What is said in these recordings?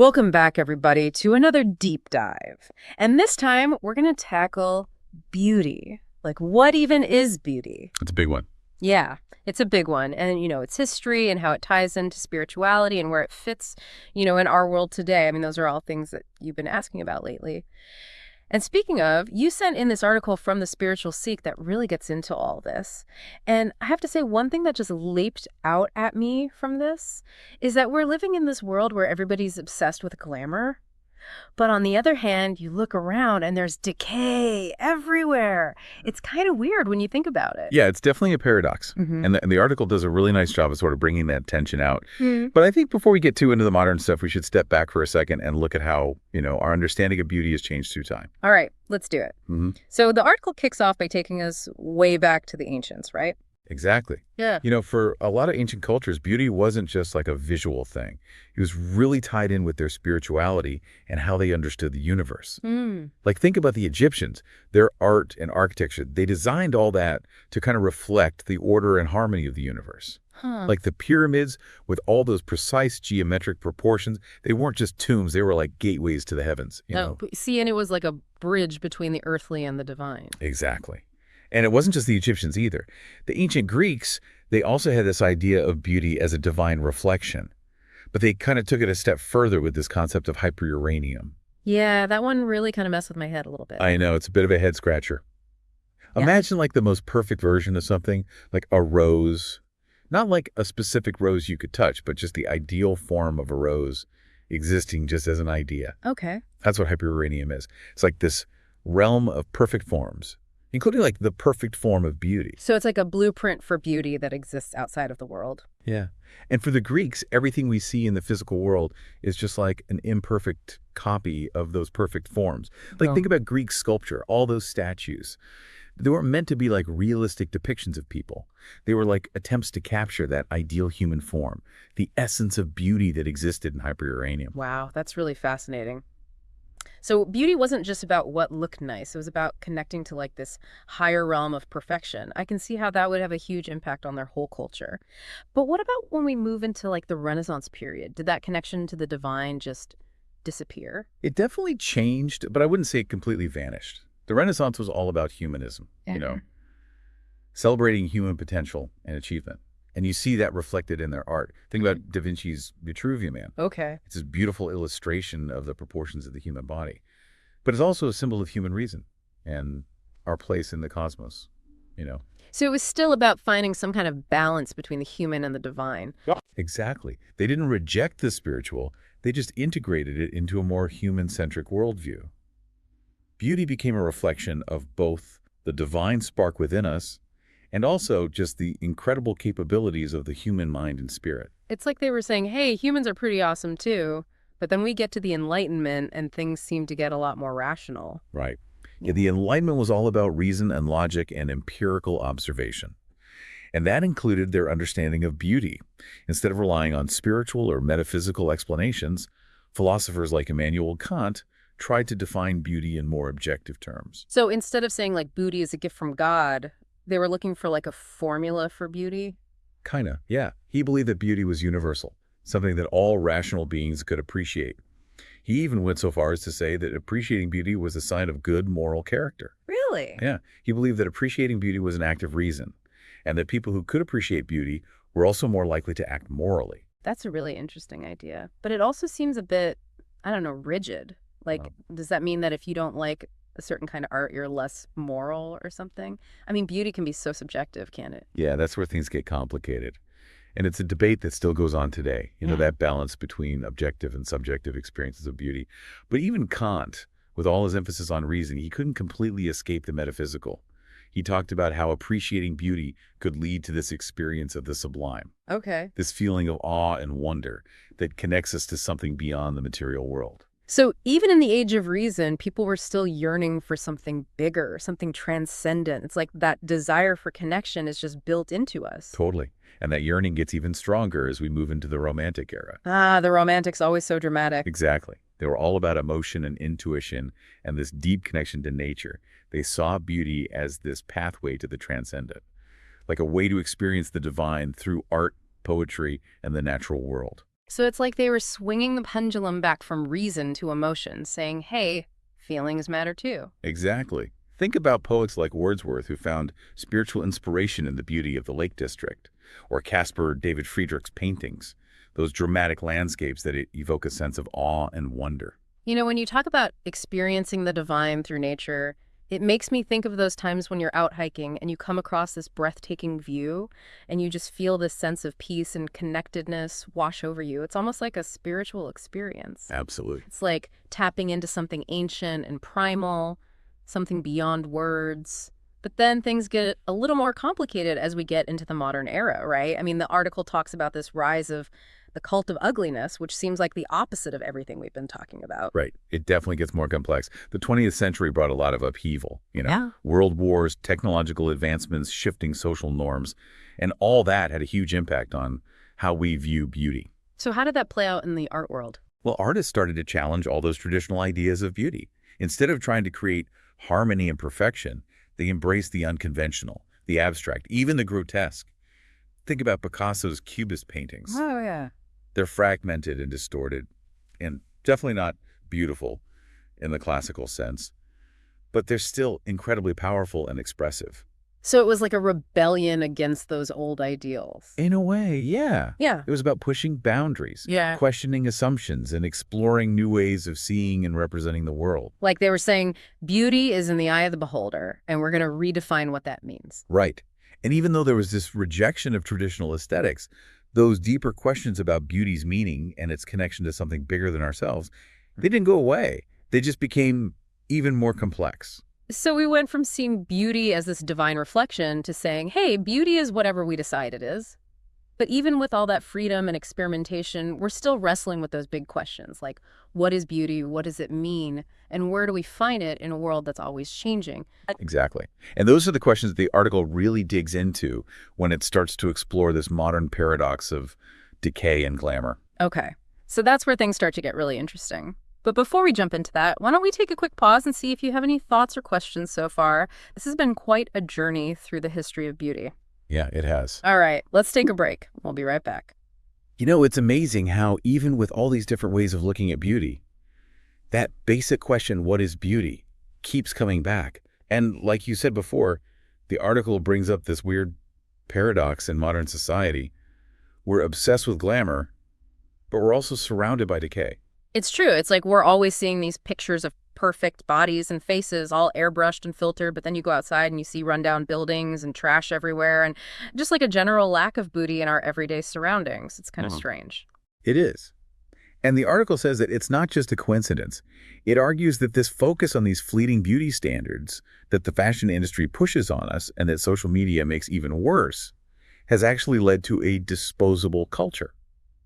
Welcome back, everybody, to another deep dive. And this time, we're going to tackle beauty. Like, what even is beauty? It's a big one. Yeah, it's a big one. And, its history and how it ties into spirituality and where it fits, in our world today. I mean, those are all things that you've been asking about lately. And speaking of, you sent in this article from the Spiritual Seek that really gets into all this. And I have to say, one thing that just leaped out at me from this is that we're living in this world where everybody's obsessed with glamour. But on the other hand, you look around and there's decay everywhere. It's kind of weird when you think about it. Yeah, it's definitely a paradox. Mm-hmm. And the article does a really nice job of sort of bringing that tension out. Mm-hmm. But I think before we get too into the modern stuff, we should step back for a second and look at how, our understanding of beauty has changed through time. All right, let's do it. Mm-hmm. So the article kicks off by taking us way back to the ancients, right? Exactly. Yeah. For a lot of ancient cultures, beauty wasn't just like a visual thing. It was really tied in with their spirituality and how they understood the universe. Like, think about the Egyptians, their art and architecture. They designed all that to kind of reflect the order and harmony of the universe. Like the pyramids with all those precise geometric proportions, they weren't just tombs. They were like gateways to the heavens. See, and it was like a bridge between the earthly and the divine. Exactly. And it wasn't just the Egyptians either. The ancient Greeks, they also had this idea of beauty as a divine reflection. But they kind of took it a step further with this concept of hyperuranium. Yeah, that one really kind of messed with my head a little bit. I know, it's a bit of a head scratcher. Yeah. Imagine like the most perfect version of something, like a rose. Not like a specific rose you could touch, but just the ideal form of a rose existing just as an idea. Okay. That's what hyperuranium is. It's like this realm of perfect forms, including like the perfect form of beauty. So it's like a blueprint for beauty that exists outside of the world. Yeah. And for the Greeks, everything we see in the physical world is just like an imperfect copy of those perfect forms. Like, think about Greek sculpture, all those statues. They weren't meant to be like realistic depictions of people. They were like attempts to capture that ideal human form, the essence of beauty that existed in hyperuranium. Wow, that's really fascinating. So beauty wasn't just about what looked nice. It was about connecting to like this higher realm of perfection. I can see how that would have a huge impact on their whole culture. But what about when we move into like the Renaissance period? Did that connection to the divine just disappear? It definitely changed, but I wouldn't say it completely vanished. The Renaissance was all about humanism, celebrating human potential and achievement. And you see that reflected in their art. Think about Da Vinci's Vitruvian Man. Okay. It's this beautiful illustration of the proportions of the human body. But it's also a symbol of human reason and our place in the cosmos, So it was still about finding some kind of balance between the human and the divine. Exactly. They didn't reject the spiritual. They just integrated it into a more human-centric worldview. Beauty became a reflection of both the divine spark within us and also just the incredible capabilities of the human mind and spirit. It's like they were saying, hey, humans are pretty awesome too, but then we get to the Enlightenment and things seem to get a lot more rational. Right. Yeah, the Enlightenment was all about reason and logic and empirical observation. And that included their understanding of beauty. Instead of relying on spiritual or metaphysical explanations, philosophers like Immanuel Kant tried to define beauty in more objective terms. So instead of saying like beauty is a gift from God, they were looking for like a formula for beauty? Kinda, yeah. He believed that beauty was universal, something that all rational beings could appreciate. He even went so far as to say that appreciating beauty was a sign of good moral character. Really? Yeah. He believed that appreciating beauty was an act of reason, and that people who could appreciate beauty were also more likely to act morally. That's a really interesting idea. But it also seems a bit, rigid. Like, does that mean that if you don't like a certain kind of art, you're less moral or something? I mean, beauty can be so subjective, can't it? Yeah, that's where things get complicated. And it's a debate that still goes on today, that balance between objective and subjective experiences of beauty. But even Kant, with all his emphasis on reason, he couldn't completely escape the metaphysical. He talked about how appreciating beauty could lead to this experience of the sublime. Okay. This feeling of awe and wonder that connects us to something beyond the material world. So even in the age of reason, people were still yearning for something bigger, something transcendent. It's like that desire for connection is just built into us. Totally. And that yearning gets even stronger as we move into the Romantic era. Ah, the Romantics, always so dramatic. Exactly. They were all about emotion and intuition and this deep connection to nature. They saw beauty as this pathway to the transcendent, like a way to experience the divine through art, poetry, and the natural world. So it's like they were swinging the pendulum back from reason to emotion, saying, hey, feelings matter too. Exactly. Think about poets like Wordsworth who found spiritual inspiration in the beauty of the Lake District, or Caspar David Friedrich's paintings, those dramatic landscapes that evoke a sense of awe and wonder. You know, when you talk about experiencing the divine through nature, it makes me think of those times when you're out hiking and you come across this breathtaking view and you just feel this sense of peace and connectedness wash over you. It's almost like a spiritual experience. Absolutely. It's like tapping into something ancient and primal, something beyond words. But then things get a little more complicated as we get into the modern era, right? I mean, the article talks about this rise of the cult of ugliness, which seems like the opposite of everything we've been talking about. Right. It definitely gets more complex. The 20th century brought a lot of upheaval, Yeah. world wars, technological advancements, shifting social norms, and all that had a huge impact on how we view beauty. So how did that play out in the art world? Well, artists started to challenge all those traditional ideas of beauty. Instead of trying to create harmony and perfection, they embraced the unconventional, the abstract, even the grotesque. Think about Picasso's Cubist paintings. Oh, yeah. They're fragmented and distorted, and definitely not beautiful in the classical sense, but they're still incredibly powerful and expressive. So it was like a rebellion against those old ideals. In a way, yeah. Yeah. It was about pushing boundaries, Yeah. questioning assumptions, and exploring new ways of seeing and representing the world. Like they were saying, beauty is in the eye of the beholder, and we're going to redefine what that means. Right. And even though there was this rejection of traditional aesthetics, those deeper questions about beauty's meaning and its connection to something bigger than ourselves, they didn't go away. They just became even more complex. So we went from seeing beauty as this divine reflection to saying, hey, beauty is whatever we decide it is. But even with all that freedom and experimentation, we're still wrestling with those big questions, like what is beauty, what does it mean, and where do we find it in a world that's always changing? Exactly. And those are the questions that the article really digs into when it starts to explore this modern paradox of decay and glamour. Okay, so that's where things start to get really interesting. But before we jump into that, why don't we take a quick pause and see if you have any thoughts or questions so far? This has been quite a journey through the history of beauty. Yeah, it has. All right, let's take a break. We'll be right back. It's amazing how even with all these different ways of looking at beauty, that basic question, what is beauty, keeps coming back. And like you said before, the article brings up this weird paradox in modern society. We're obsessed with glamour, but we're also surrounded by decay. It's true. It's like we're always seeing these pictures of perfect bodies and faces, all airbrushed and filtered, but then you go outside and you see rundown buildings and trash everywhere, and just like a general lack of beauty in our everyday surroundings. It's kind of strange. It is. And the article says that it's not just a coincidence. It argues that this focus on these fleeting beauty standards that the fashion industry pushes on us and that social media makes even worse has actually led to a disposable culture.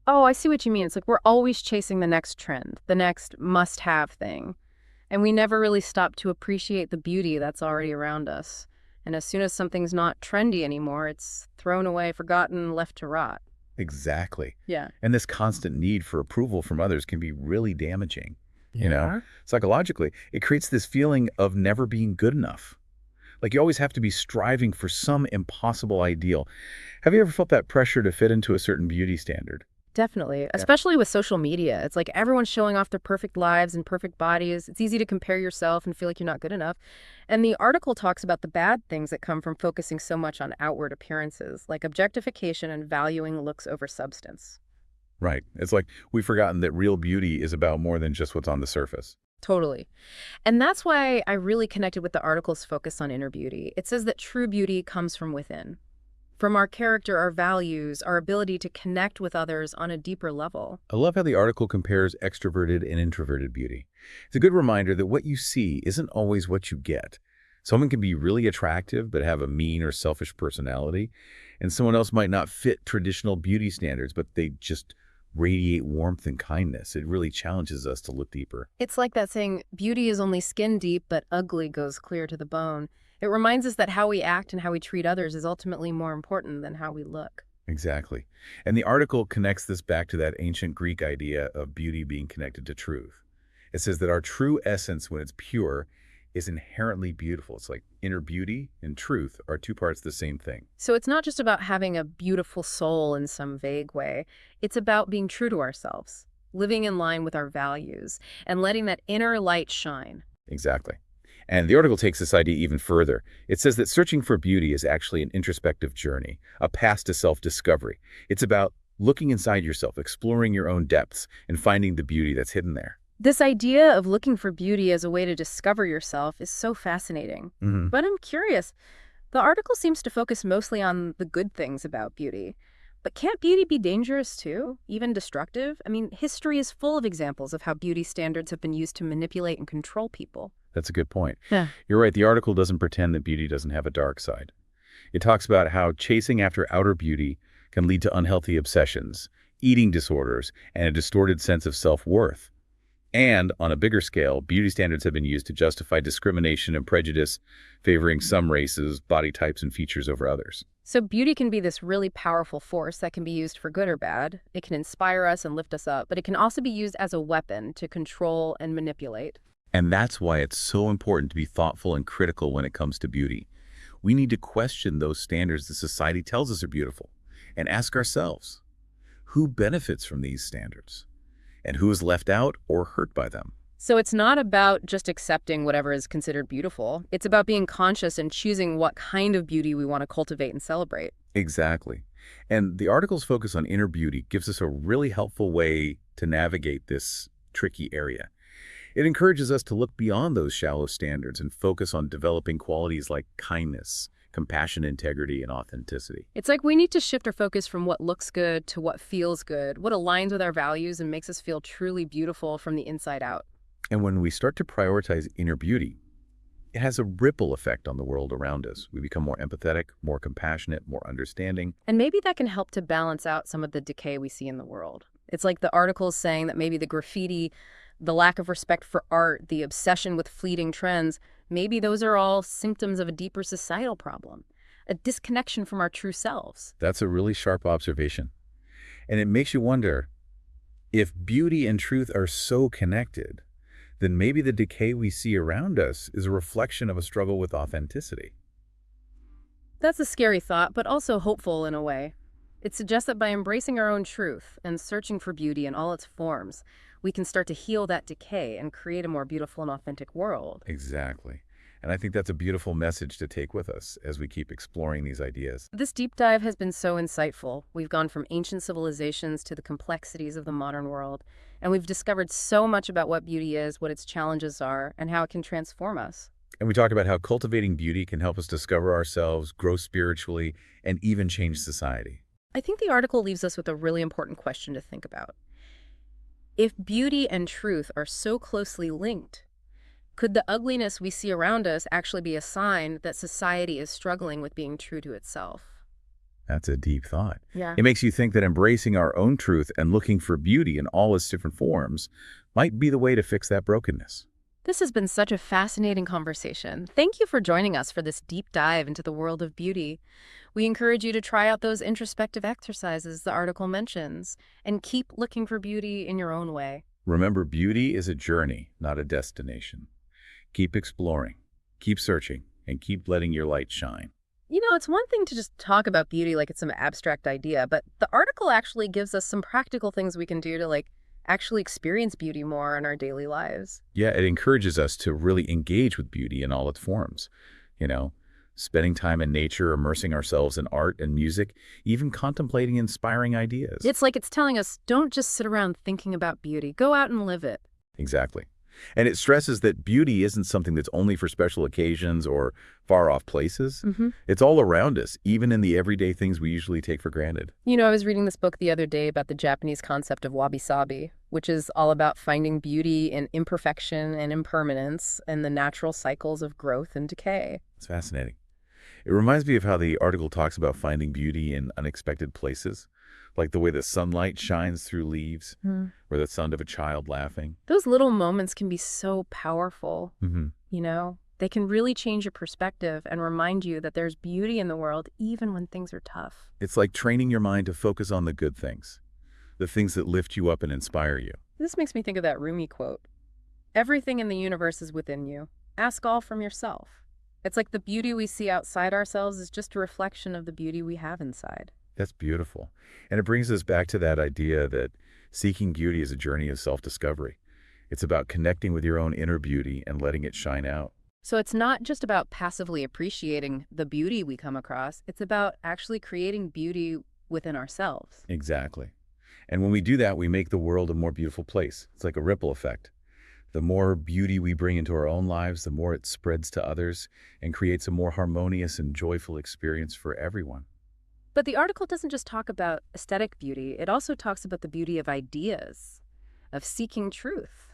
Oh, I see what you mean. It's like we're always chasing the next trend, the next must-have thing. And we never really stop to appreciate the beauty that's already around us. And as soon as something's not trendy anymore, it's thrown away, forgotten, left to rot. Exactly. Yeah. And this constant need for approval from others can be really damaging. Psychologically, it creates this feeling of never being good enough. Like you always have to be striving for some impossible ideal. Have you ever felt that pressure to fit into a certain beauty standard? Definitely, especially with social media. It's like everyone's showing off their perfect lives and perfect bodies. It's easy to compare yourself and feel like you're not good enough. And the article talks about the bad things that come from focusing so much on outward appearances, like objectification and valuing looks over substance. Right. It's like we've forgotten that real beauty is about more than just what's on the surface. Totally. And that's why I really connected with the article's focus on inner beauty. It says that true beauty comes from within. From our character, our values, our ability to connect with others on a deeper level. I love how the article compares extroverted and introverted beauty. It's a good reminder that what you see isn't always what you get. Someone can be really attractive but have a mean or selfish personality, and someone else might not fit traditional beauty standards, but they just radiate warmth and kindness. It really challenges us to look deeper. It's like that saying, beauty is only skin deep, but ugly goes clear to the bone. It reminds us that how we act and how we treat others is ultimately more important than how we look. Exactly. And the article connects this back to that ancient Greek idea of beauty being connected to truth. It says that our true essence, when it's pure, is inherently beautiful. It's like inner beauty and truth are two parts of the same thing. So it's not just about having a beautiful soul in some vague way. It's about being true to ourselves, living in line with our values, and letting that inner light shine. Exactly. And the article takes this idea even further. It says that searching for beauty is actually an introspective journey, a path to self-discovery. It's about looking inside yourself, exploring your own depths, and finding the beauty that's hidden there. This idea of looking for beauty as a way to discover yourself is so fascinating. Hmm. But I'm curious, the article seems to focus mostly on the good things about beauty. But can't beauty be dangerous too? Even destructive? I mean, history is full of examples of how beauty standards have been used to manipulate and control people. That's a good point. Yeah. You're right, the article doesn't pretend that beauty doesn't have a dark side. It talks about how chasing after outer beauty can lead to unhealthy obsessions, eating disorders, and a distorted sense of self-worth. And, on a bigger scale, beauty standards have been used to justify discrimination and prejudice, favoring some races, body types, and features over others. So beauty can be this really powerful force that can be used for good or bad. It can inspire us and lift us up, but it can also be used as a weapon to control and manipulate. And that's why it's so important to be thoughtful and critical when it comes to beauty. We need to question those standards that society tells us are beautiful and ask ourselves, who benefits from these standards? And who is left out or hurt by them? So it's not about just accepting whatever is considered beautiful. It's about being conscious and choosing what kind of beauty we want to cultivate and celebrate. Exactly. And the article's focus on inner beauty gives us a really helpful way to navigate this tricky area. It encourages us to look beyond those shallow standards and focus on developing qualities like kindness, compassion, integrity, and authenticity. It's like we need to shift our focus from what looks good to what feels good, what aligns with our values and makes us feel truly beautiful from the inside out. And when we start to prioritize inner beauty, it has a ripple effect on the world around us. We become more empathetic, more compassionate, more understanding. And maybe that can help to balance out some of the decay we see in the world. It's like the article is saying that maybe the graffiti, the lack of respect for art, the obsession with fleeting trends, maybe those are all symptoms of a deeper societal problem, a disconnection from our true selves. That's a really sharp observation. And it makes you wonder, if beauty and truth are so connected, then maybe the decay we see around us is a reflection of a struggle with authenticity. That's a scary thought, but also hopeful in a way. It suggests that by embracing our own truth and searching for beauty in all its forms, we can start to heal that decay and create a more beautiful and authentic world. Exactly. And I think that's a beautiful message to take with us as we keep exploring these ideas. This deep dive has been so insightful. We've gone from ancient civilizations to the complexities of the modern world, and we've discovered so much about what beauty is, what its challenges are, and how it can transform us. And we talked about how cultivating beauty can help us discover ourselves, grow spiritually, and even change society. I think the article leaves us with a really important question to think about. If beauty and truth are so closely linked, could the ugliness we see around us actually be a sign that society is struggling with being true to itself? That's a deep thought. Yeah. It makes you think that embracing our own truth and looking for beauty in all its different forms might be the way to fix that brokenness. This has been such a fascinating conversation. Thank you for joining us for this deep dive into the world of beauty. We encourage you to try out those introspective exercises the article mentions and keep looking for beauty in your own way. Remember, beauty is a journey, not a destination. Keep exploring, keep searching, and keep letting your light shine. You know, it's one thing to just talk about beauty like it's some abstract idea, but the article actually gives us some practical things we can do to actually experience beauty more in our daily lives. Yeah, it encourages us to really engage with beauty in all its forms. Spending time in nature, immersing ourselves in art and music, even contemplating inspiring ideas. It's like it's telling us, don't just sit around thinking about beauty. Go out and live it. Exactly. And it stresses that beauty isn't something that's only for special occasions or far-off places. It's all around us, even in the everyday things we usually take for granted. You know, I was reading this book the other day about the Japanese concept of wabi-sabi, which is all about finding beauty in imperfection and impermanence and the natural cycles of growth and decay. It's fascinating. It reminds me of how the article talks about finding beauty in unexpected places, like the way the sunlight shines through leaves, or the sound of a child laughing. Those little moments can be so powerful, Mm-hmm. you know? They can really change your perspective and remind you that there's beauty in the world even when things are tough. It's like training your mind to focus on the good things, the things that lift you up and inspire you. This makes me think of that Rumi quote. Everything in the universe is within you. Ask all from yourself. It's like the beauty we see outside ourselves is just a reflection of the beauty we have inside. That's beautiful. And it brings us back to that idea that seeking beauty is a journey of self-discovery. It's about connecting with your own inner beauty and letting it shine out. So it's not just about passively appreciating the beauty we come across, it's about actually creating beauty within ourselves. Exactly. And when we do that, we make the world a more beautiful place. It's like a ripple effect. The more beauty we bring into our own lives, the more it spreads to others and creates a more harmonious and joyful experience for everyone. But the article doesn't just talk about aesthetic beauty, it also talks about the beauty of ideas, of seeking truth,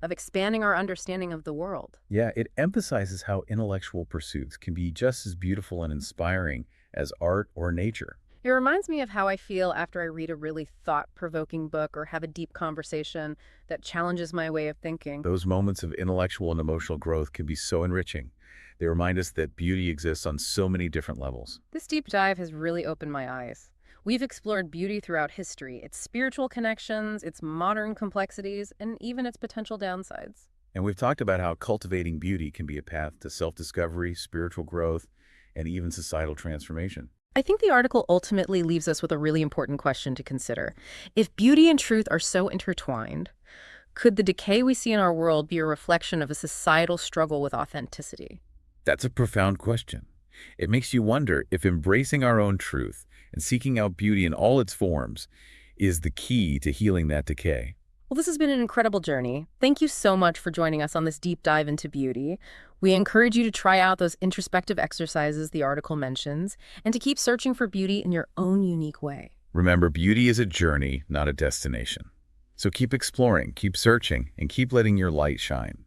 of expanding our understanding of the world. Yeah, it emphasizes how intellectual pursuits can be just as beautiful and inspiring as art or nature. It reminds me of how I feel after I read a really thought-provoking book or have a deep conversation that challenges my way of thinking. Those moments of intellectual and emotional growth can be so enriching. They remind us that beauty exists on so many different levels. This deep dive has really opened my eyes. We've explored beauty throughout history, its spiritual connections, its modern complexities, and even its potential downsides. And we've talked about how cultivating beauty can be a path to self-discovery, spiritual growth, and even societal transformation. I think the article ultimately leaves us with a really important question to consider. If beauty and truth are so intertwined, could the decay we see in our world be a reflection of a societal struggle with authenticity? That's a profound question. It makes you wonder if embracing our own truth and seeking out beauty in all its forms is the key to healing that decay. Well, this has been an incredible journey. Thank you so much for joining us on this deep dive into beauty. We encourage you to try out those introspective exercises the article mentions and to keep searching for beauty in your own unique way. Remember, beauty is a journey, not a destination. So keep exploring, keep searching, and keep letting your light shine.